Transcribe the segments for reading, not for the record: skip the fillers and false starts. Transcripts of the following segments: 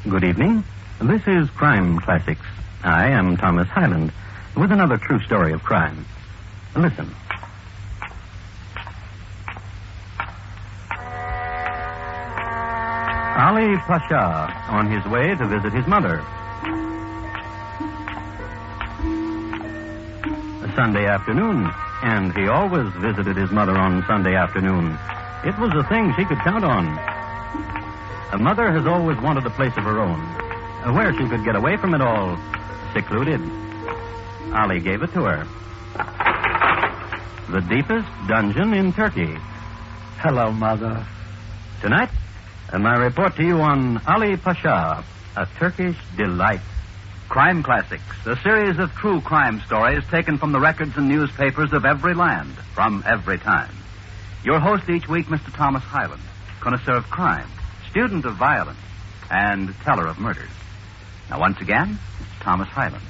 Good evening. This is Crime Classics. I am Thomas Hyland with another true story of crime. Listen. Ali Pasha on his way to visit his mother. A Sunday afternoon, and he always visited his mother on Sunday afternoon. It was a thing she could count on. A mother has always wanted a place of her own, where she could get away from it all, secluded. Ali gave it to her. The deepest dungeon in Turkey. Hello, Mother. Tonight, my report to you on Ali Pasha, a Turkish delight. Crime Classics, a series of true crime stories taken from the records and newspapers of every land, from every time. Your host each week, Mr. Thomas Hyland, connoisseur of crime, student of violence, and teller of murders. Now, once again, Mr. Thomas Hyland.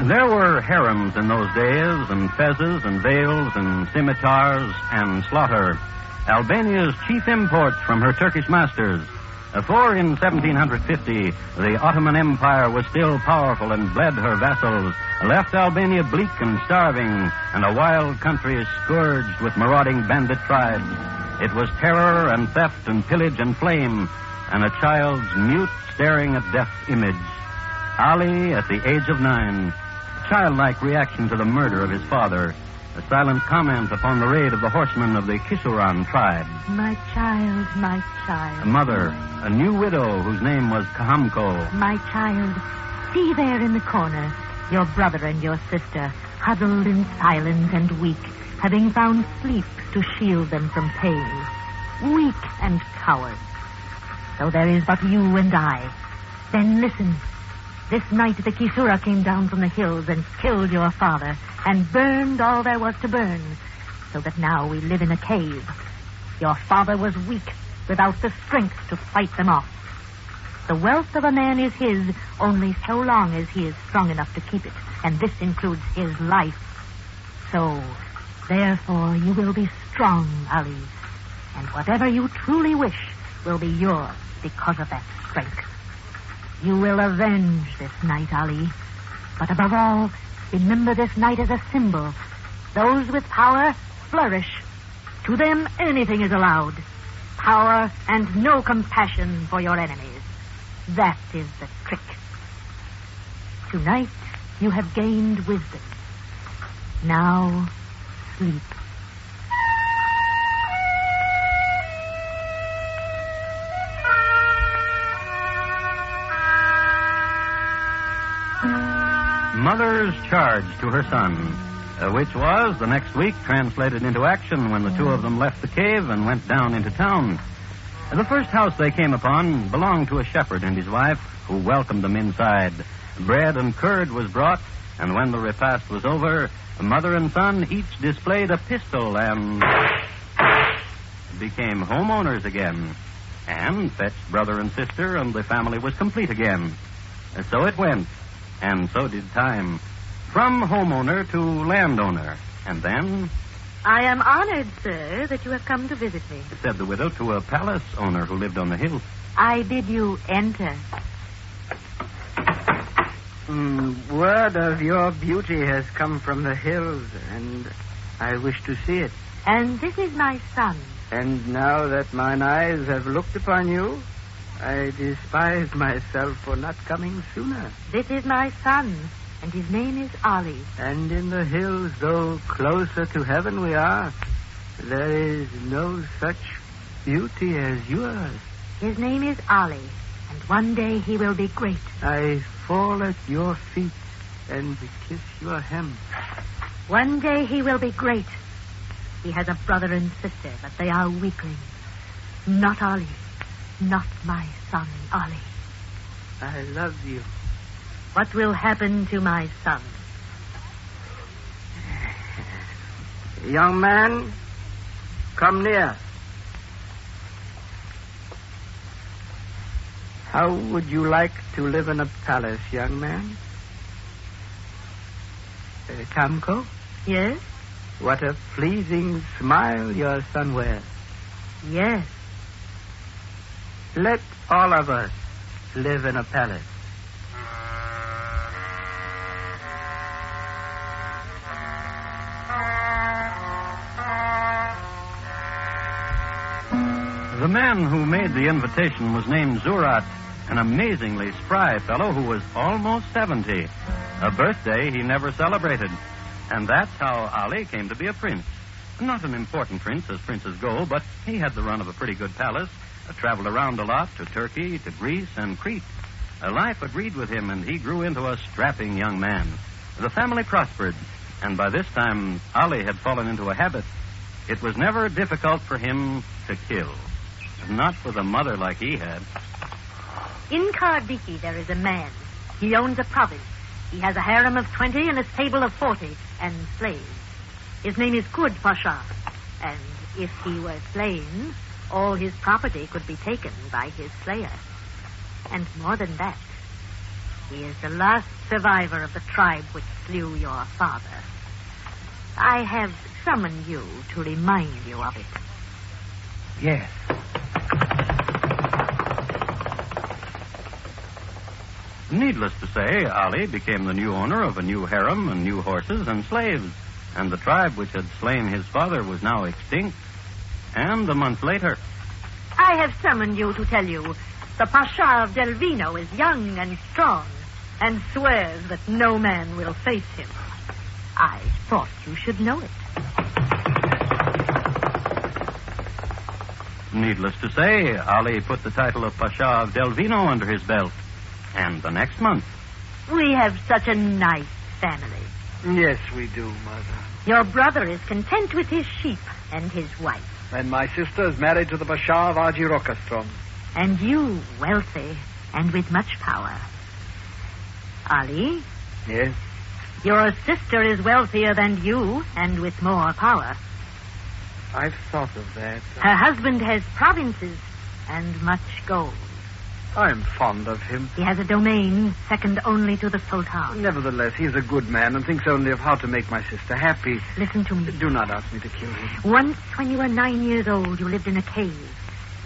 There were harems in those days, and fezzes and veils and scimitars and slaughter, Albania's chief imports from her Turkish masters. For in 1750, the Ottoman Empire was still powerful and bled her vassals, left Albania bleak and starving, and a wild country scourged with marauding bandit tribes. It was terror and theft and pillage and flame, and a child's mute staring at death's image. Ali, at the age of 9, childlike reaction to the murder of his father, a silent comment upon the raid of the horsemen of the Kisuran tribe. My child, my child. A mother, a new widow whose name was Kahamko. My child, see there in the corner, your brother and your sister, huddled in silence and weak, having found sleep to shield them from pain. Weak and coward. So there is but you and I. Then listen. This night the Kisura came down from the hills and killed your father and burned all there was to burn, so that now we live in a cave. Your father was weak, without the strength to fight them off. The wealth of a man is his only so long as he is strong enough to keep it, and this includes his life. So, therefore, you will be strong, Ali, and whatever you truly wish will be yours because of that strength. You will avenge this night, Ali. But above all, remember this night as a symbol. Those with power flourish. To them, anything is allowed. Power and no compassion for your enemies. That is the trick. Tonight, you have gained wisdom. Now, sleep. Mother's charge to her son, which was, the next week, translated into action when the two of them left the cave and went down into town. The first house they came upon belonged to a shepherd and his wife, who welcomed them inside. Bread and curd was brought, and when the repast was over, mother and son each displayed a pistol and became homeowners again, and fetched brother and sister, and the family was complete again. And so it went. And so did time. From homeowner to landowner. And then... I am honored, sir, that you have come to visit me, said the widow to a palace owner who lived on the hill. I bid you enter. Word of your beauty has come from the hills, and I wish to see it. And this is my son. And now that mine eyes have looked upon you, I despise myself for not coming sooner. This is my son, and his name is Ali. And in the hills, though closer to heaven we are, there is no such beauty as yours. His name is Ali, and one day he will be great. I fall at your feet and kiss your hem. One day he will be great. He has a brother and sister, but they are weaklings. Not Ali. Not my son, Ali. I love you. What will happen to my son? Young man, come near. How would you like to live in a palace, young man? Kamko, Yes? what a pleasing smile your son wears. Yes. Let all of us live in a palace. The man who made the invitation was named Zurat, an amazingly spry fellow who was almost 70. A birthday he never celebrated. And that's how Ali came to be a prince. Not an important prince as princes go, but he had the run of a pretty good palace, traveled around a lot to Turkey, to Greece, and Crete. Life agreed with him, and he grew into a strapping young man. The family prospered, and by this time Ali had fallen into a habit. It was never difficult for him to kill. Not with a mother like he had. In Kardiki there is a man. He owns a province. He has a harem of 20 and a stable of 40, and slaves. His name is Kud Pasha. And if he were slain, all his property could be taken by his slayer. And more than that, he is the last survivor of the tribe which slew your father. I have summoned you to remind you of it. Yes. Needless to say, Ali became the new owner of a new harem and new horses and slaves, and the tribe which had slain his father was now extinct. And a month later... I have summoned you to tell you the Pasha of Delvino is young and strong and swears that no man will face him. I thought you should know it. Needless to say, Ali put the title of Pasha of Delvino under his belt. And the next month... We have such a nice family. Yes, we do, Mother. Your brother is content with his sheep and his wife. And my sister is married to the Pasha of Ajirokastrom. And you, wealthy and with much power. Ali? Yes? Your sister is wealthier than you and with more power. I've thought of that. Her husband has provinces and much gold. I'm fond of him. He has a domain second only to the Sultan. Nevertheless, he's a good man and thinks only of how to make my sister happy. Listen to me. Do not ask me to kill him. Once, when you were 9 years old, you lived in a cave.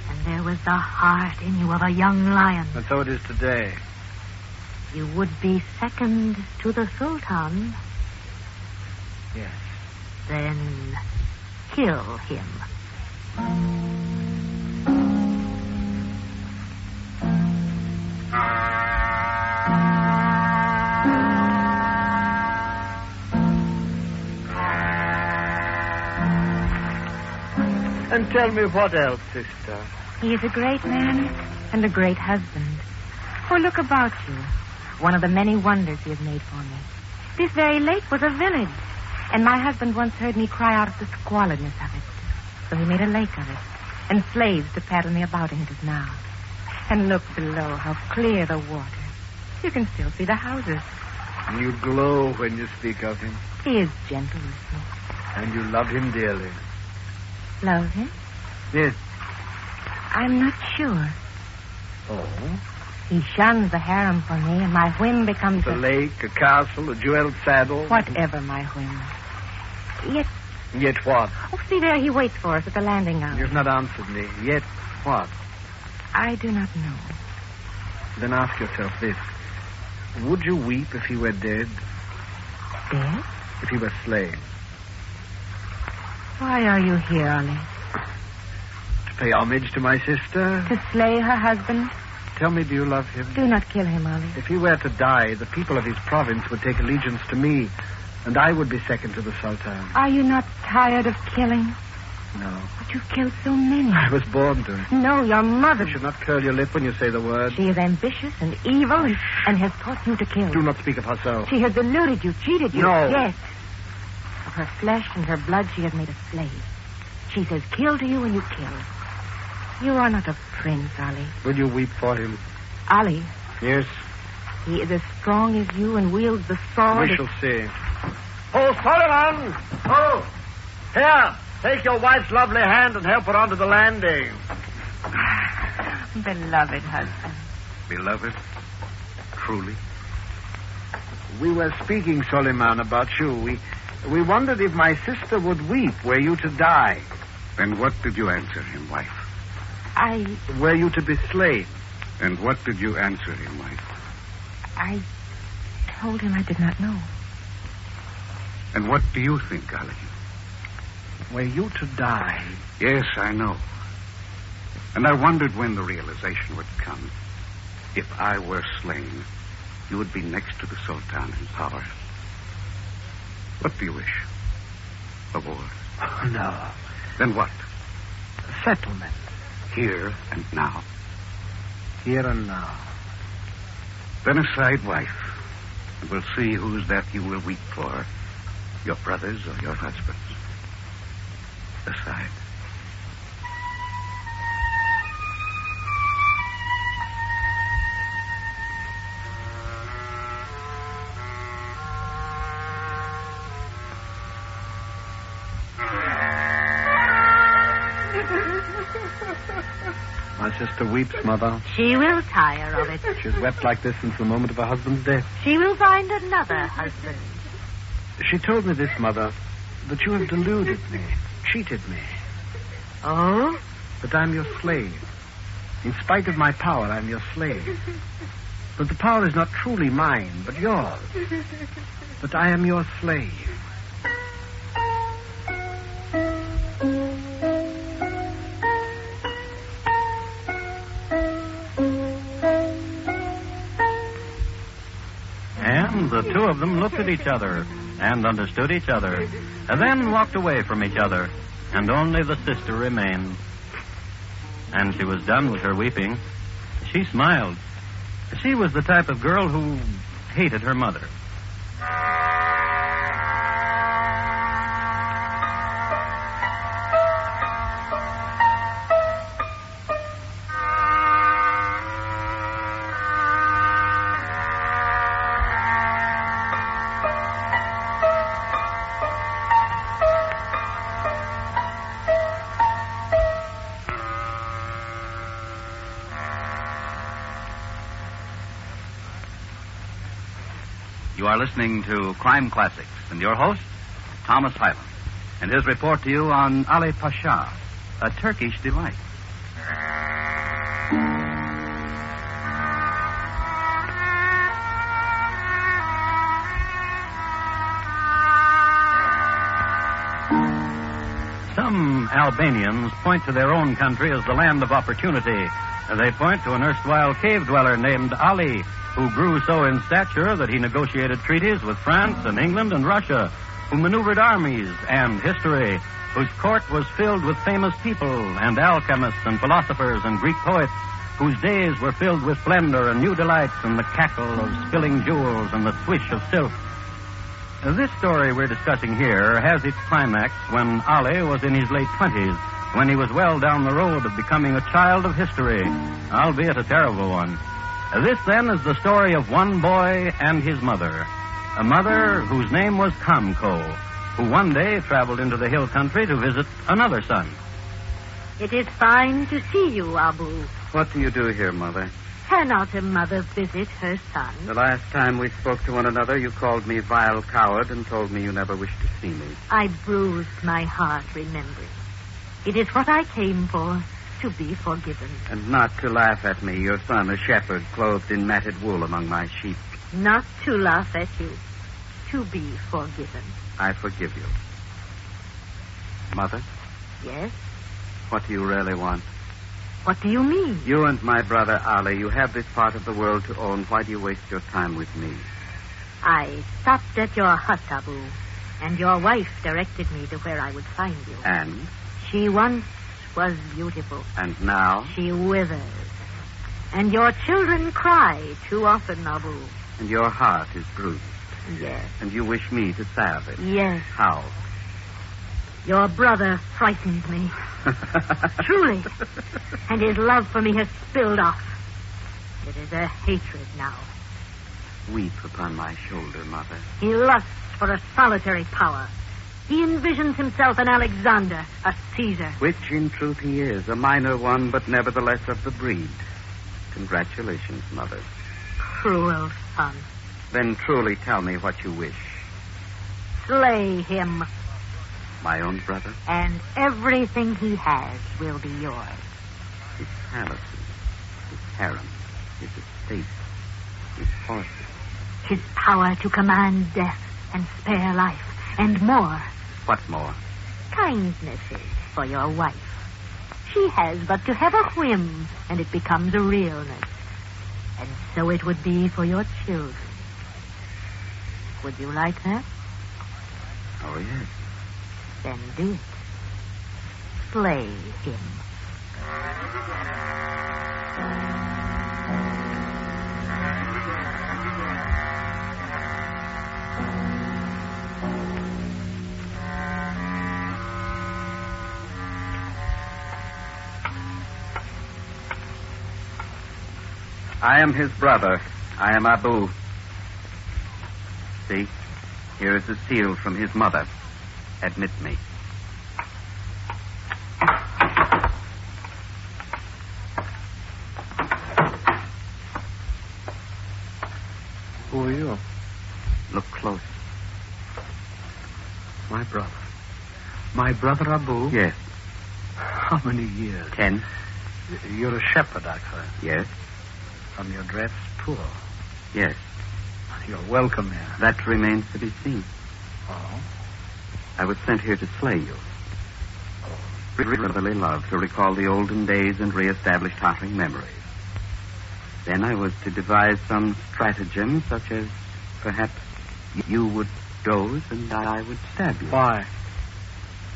And there was the heart in you of a young lion. And so it is today. You would be second to the Sultan. Yes. Then kill him. And tell me what else, sister. He is a great man and a great husband. For look about you. One of the many wonders he has made for me. This very lake was a village, and my husband once heard me cry out at the squalidness of it. So he made a lake of it, and slaves to paddle me about in it now. And look below, how clear the water. You can still see the houses. You glow when you speak of him. He is gentle with me. And you love him dearly. Love him? Yes. I'm not sure. Oh? He shuns the harem for me, and my whim becomes A lake, a castle, a jeweled saddle. Whatever my whim. Yet what? Oh, see there, he waits for us at the landing house. You've not answered me. Yet what? I do not know. Then ask yourself this. Would you weep if he were dead? Dead? If he were slain? Why are you here, Ollie? To pay homage to my sister? To slay her husband? Tell me, do you love him? Do not kill him, Ollie. If he were to die, the people of his province would take allegiance to me, and I would be second to the Sultan. Are you not tired of killing? No. But you've killed so many. I was born to it. No, your mother. You should not curl your lip when you say the word. She is ambitious and evil and has taught you to kill. Do not speak of her so. She has deluded you, cheated you. No. Yes. Of her flesh and her blood, she has made a slave. She says kill to you and you kill. You are not a prince, Ollie. Will you weep for him? Ollie. Yes. He is as strong as you and wields the sword. We shall see. Oh, Solomon! Oh! Here, take your wife's lovely hand and help her onto the landing. Beloved husband. Beloved? Truly? We were speaking, Soliman, about you. We wondered if my sister would weep were you to die. And what did you answer him, wife? Were you to be slain? And what did you answer him, wife? I told him I did not know. And what do you think, Ali? Were you to die? Yes, I know. And I wondered when the realization would come. If I were slain, you would be next to the Sultan in power. What do you wish? A war? Oh, no. Then what? A settlement. Here and now. Here and now. Then aside, wife, and we'll see who's that you will weep for. Your brothers or your husbands. Aside. My sister weeps, Mother. She will tire of it. She's wept like this since the moment of her husband's death. She will find another husband. She told me this, Mother, that you have deluded me, cheated me. Oh? That I'm your slave. In spite of my power, I'm your slave. But the power is not truly mine, but yours. But I am your slave. And the two of them looked at each other and understood each other, and then walked away from each other, and only the sister remained. And she was done with her weeping. She smiled. She was the type of girl who hated her mother. You are listening to Crime Classics, and your host, Thomas Hyland, and his report to you on Ali Pasha, a Turkish delight. Some Albanians point to their own country as the land of opportunity. They point to an erstwhile cave dweller named Ali, who grew so in stature that he negotiated treaties with France and England and Russia, who maneuvered armies and history, whose court was filled with famous people and alchemists and philosophers and Greek poets, whose days were filled with splendor and new delights and the cackle of spilling jewels and the swish of silk. This story we're discussing here has its climax when Ali was in his late 20s, when he was well down the road of becoming a child of history, albeit a terrible one. This, then, is the story of one boy and his mother, a mother whose name was Kamko, who one day traveled into the hill country to visit another son. It is fine to see you, Abu. What do you do here, Mother? Cannot a mother visit her son? The last time we spoke to one another, you called me vile coward and told me you never wished to see me. I bruised my heart remembering. It is what I came for, to be forgiven. And not to laugh at me, your son, a shepherd, clothed in matted wool among my sheep. Not to laugh at you, to be forgiven. I forgive you. Mother? Yes? What do you really want? What do you mean? You and my brother Ali, you have this part of the world to own. Why do you waste your time with me? I stopped at your hut, Abu, and your wife directed me to where I would find you. And? She once was beautiful. And now? She withers. And your children cry too often, Abu. And your heart is bruised. Yes. And you wish me to salve it. Yes. How? Your brother frightens me. Truly. And his love for me has spilled off. It is a hatred now. Weep upon my shoulder, Mother. He lusts for a solitary power. He envisions himself an Alexander, a Caesar. Which, in truth, he is. A minor one, but nevertheless of the breed. Congratulations, Mother. Cruel son. Then truly tell me what you wish. Slay him, My own brother? and everything he has will be yours. His palaces, his harem, his estate, his horses. His power to command death and spare life, and more. What more? Kindnesses for your wife. She has but to have a whim, and it becomes a realness. And so it would be for your children. Would you like that? Oh, yes. Then do it. Slay him. I am his brother. I am Abu. See, here is the seal from his mother. Admit me. Who are you? Look close. My brother. My brother Abu? Yes. How many years? 10. You're a shepherd, I've heard. Yes. From your dress, poor. Yes. You're welcome here. That remains to be seen. Oh? I was sent here to slay you. Brotherly love, to recall the olden days and reestablish tottering memories. Then I was to devise some stratagem, such as perhaps you would doze and I would stab you. Why?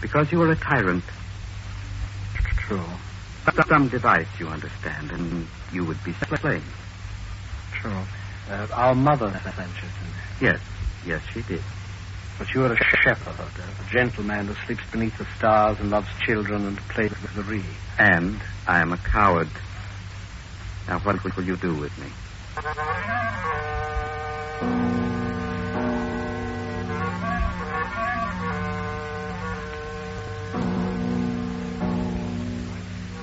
Because you are a tyrant. True. Some device, you understand, and you would be slain. True. Our mother sent you to me. Yes, she did. But you are a shepherd, a gentleman who sleeps beneath the stars and loves children and plays with the reed. And I am a coward. Now, what will you do with me?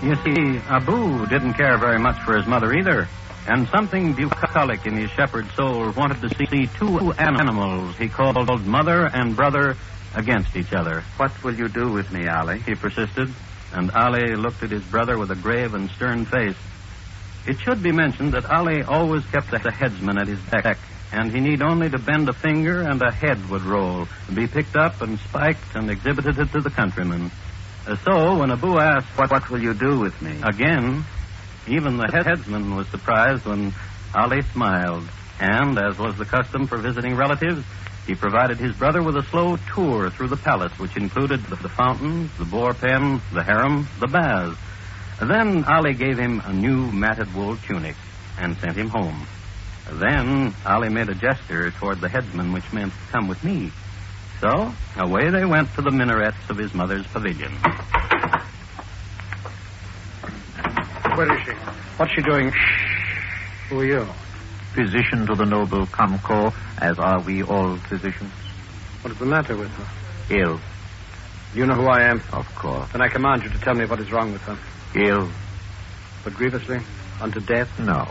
You see, Abu didn't care very much for his mother either. And something bucolic in his shepherd soul wanted to see two animals he called mother and brother against each other. What will you do with me, Ali? He persisted, and Ali looked at his brother with a grave and stern face. It should be mentioned that Ali always kept a headsman at his back, and he need only to bend a finger and a head would roll, be picked up and spiked and exhibited to the countrymen. So when Abu asked, What will you do with me? Again, even the headsman was surprised when Ali smiled, and, as was the custom for visiting relatives, he provided his brother with a slow tour through the palace, which included the fountains, the boar pen, the harem, the baths. Then Ali gave him a new matted wool tunic and sent him home. Then Ali made a gesture toward the headsman, which meant, come with me. So away they went to the minarets of his mother's pavilion. Where is she? What's she doing? Who are you? Physician to the noble Kamko, as are we all physicians. What is the matter with her? Ill. You know who I am? Of course. Then I command you to tell me what is wrong with her. Ill. But grievously? Unto death? No.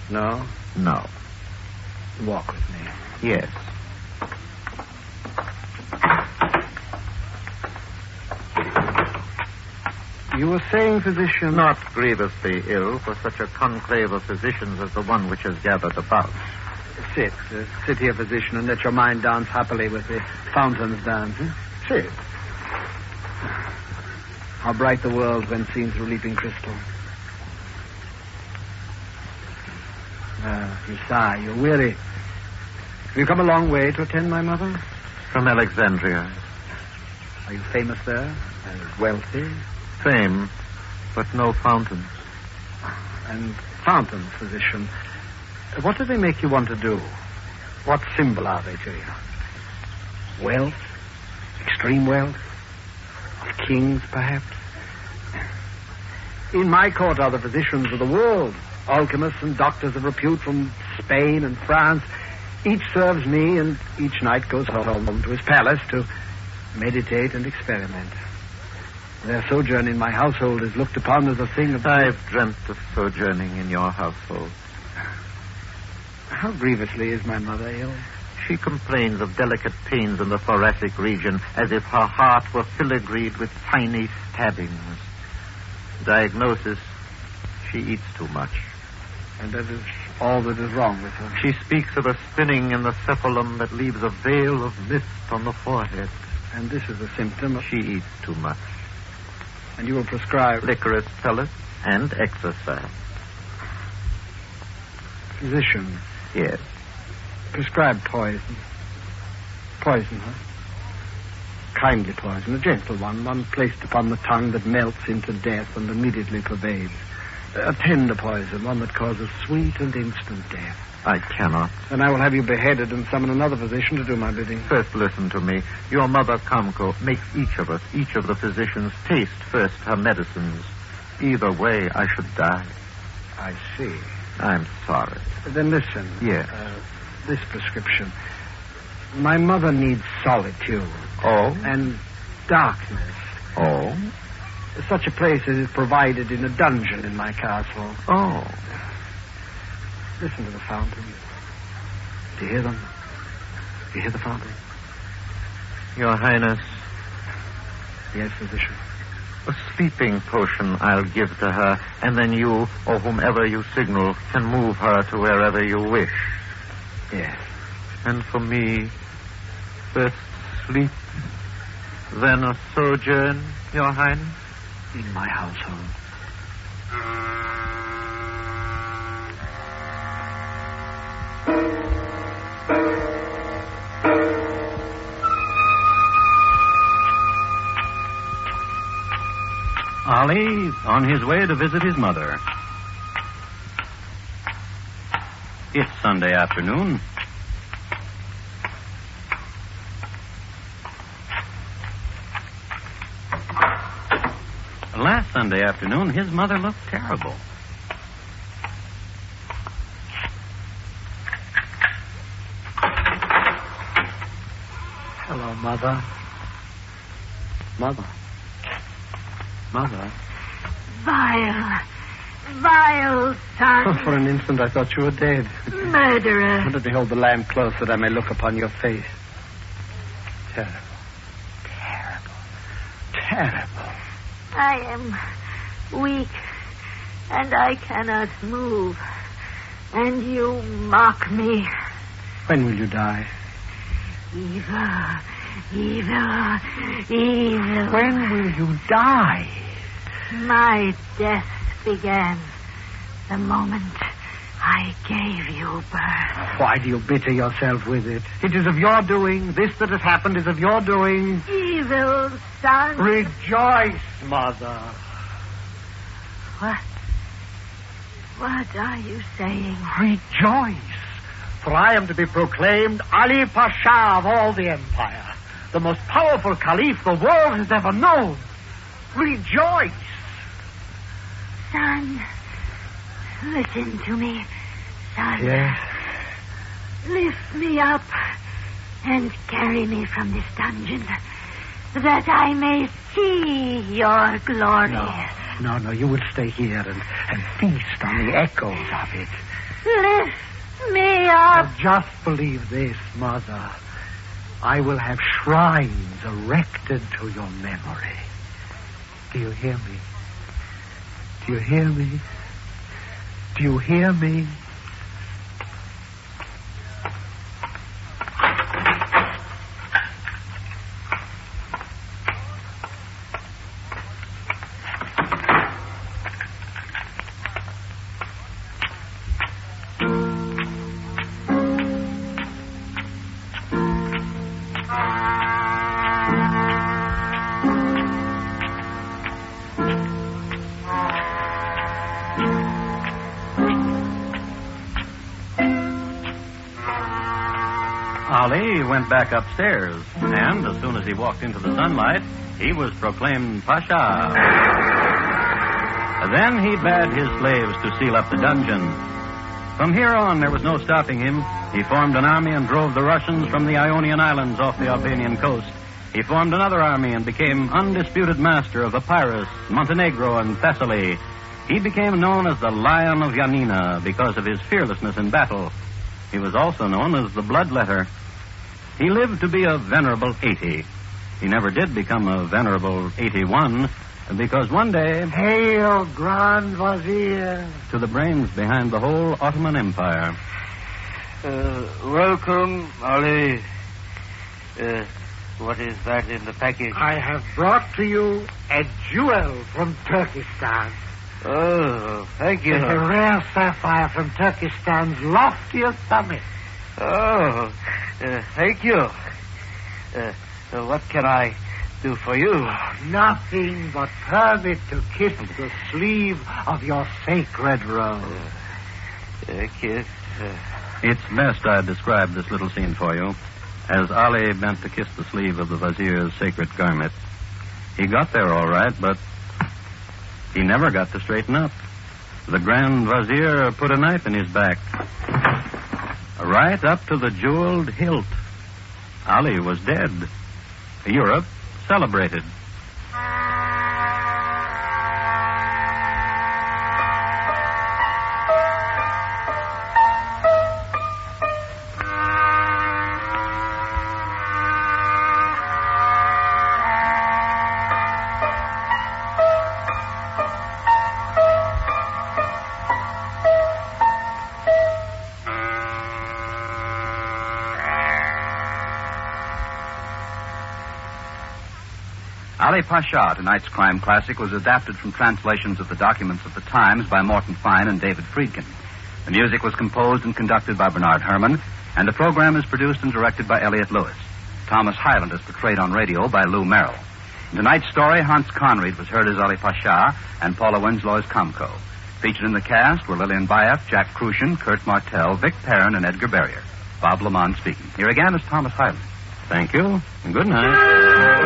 No? No. Walk with me. Yes. You were saying, physician... Not grievously ill for such a conclave of physicians as the one which has gathered about. Sit. Sit here, physician, and let your mind dance happily with the fountains dance. Sit. How bright the world when seen through leaping crystal. You sigh. You're weary. Have you come a long way to attend my mother? From Alexandria. Are you famous there? And wealthy? Fame, but no fountains. And fountains, physician. What do they make you want to do? What symbol are they to you? Wealth? Extreme wealth? Of kings, perhaps? In my court are the physicians of the world, alchemists and doctors of repute from Spain and France. Each serves me, and each night goes home to his palace to meditate and experiment. Their sojourn in my household is looked upon as a thing of... I've dreamt of sojourning in your household. How grievously is my mother ill? She complains of delicate pains in the thoracic region, as if her heart were filigreed with tiny stabbings. Diagnosis, she eats too much. And that is all that is wrong with her. She speaks of a spinning in the cephalum that leaves a veil of mist on the forehead. And this is a symptom of... She eats too much. And you will prescribe... licorice pellets and exercise. Physician. Yes. Prescribe poison. Poison her. Kindly poison, a gentle one placed upon the tongue that melts into death and immediately pervades. A tender poison, one that causes sweet and instant death. I cannot. Then I will have you beheaded and summon another physician to do my bidding. First, listen to me. Your mother, Kamko, makes each of the physicians, taste first her medicines. Either way, I should die. I see. I'm sorry. Then listen. Yes. This prescription. My mother needs solitude. Oh? And darkness. Oh? Such a place as is provided in a dungeon in my castle. Oh. Listen to the fountain. Do you hear them? Do you hear the fountain? Your Highness. Yes, physician. A sleeping potion I'll give to her, and then you, or whomever you signal, can move her to wherever you wish. Yes. And for me, first sleep, then a sojourn, Your Highness? In my household. Ali on his way to visit his mother. It's Sunday afternoon. Last Sunday afternoon, his mother looked terrible. Hello, Mother. Mother. Mother. Vile son. Oh, for an instant I thought you were dead. Murderer. Let me hold the lamp close that I may look upon your face. Terrible. Terrible. Terrible. I am weak, and I cannot move. And you mock me. When will you die? Evil. When will you die? My death began the moment I gave you birth. Why do you bitter yourself with it? It is of your doing. This that has happened is of your doing. Evil son. Rejoice, Mother. What are you saying? Rejoice. For I am to be proclaimed Ali Pasha of all the empire. The most powerful caliph the world has ever known. Rejoice. Son, listen to me, son. Yes? Lift me up and carry me from this dungeon, that I may see your glory. No, you will stay here and feast on the echoes of it. Lift me up. Now just believe this, Mother. I will have shrines erected to your memory. Do you hear me? Do you hear me? Do you hear me? Ali went back upstairs, and as soon as he walked into the sunlight, he was proclaimed Pasha. Then he bade his slaves to seal up the dungeon. From here on, there was no stopping him. He formed an army and drove the Russians from the Ionian Islands off the Albanian coast. He formed another army and became undisputed master of Epirus, Montenegro, and Thessaly. He became known as the Lion of Yanina because of his fearlessness in battle. He was also known as the Bloodletter. He lived to be a venerable 80. He never did become a venerable 81, because one day... Hail, Grand Vizier! To the brains behind the whole Ottoman Empire. Welcome, Ali. What is that in the package? I have brought to you a jewel from Turkestan. Oh, thank you. It's a rare sapphire from Turkestan's loftiest summit. Oh, thank you. What can I do for you? Nothing but permit to kiss the sleeve of your sacred robe. Kiss? It's best I describe this little scene for you. As Ali bent to kiss the sleeve of the Vizier's sacred garment, he got there all right, but he never got to straighten up. The Grand Vizier put a knife in his back, right up to the jeweled hilt. Ali was dead. Europe celebrated. Ali Pasha, tonight's crime classic, was adapted from translations of the documents of the Times by Morton Fine and David Friedkin. The music was composed and conducted by Bernard Herrmann, and the program is produced and directed by Elliott Lewis. Thomas Hyland is portrayed on radio by Lou Merrill. In tonight's story, Hans Conried was heard as Ali Pasha and Paula Winslow as Comco. Featured in the cast were Lillian Bayef, Jack Crucian, Kurt Martell, Vic Perrin, and Edgar Barrier. Bob Lamont speaking. Here again is Thomas Hyland. Thank you, and good night.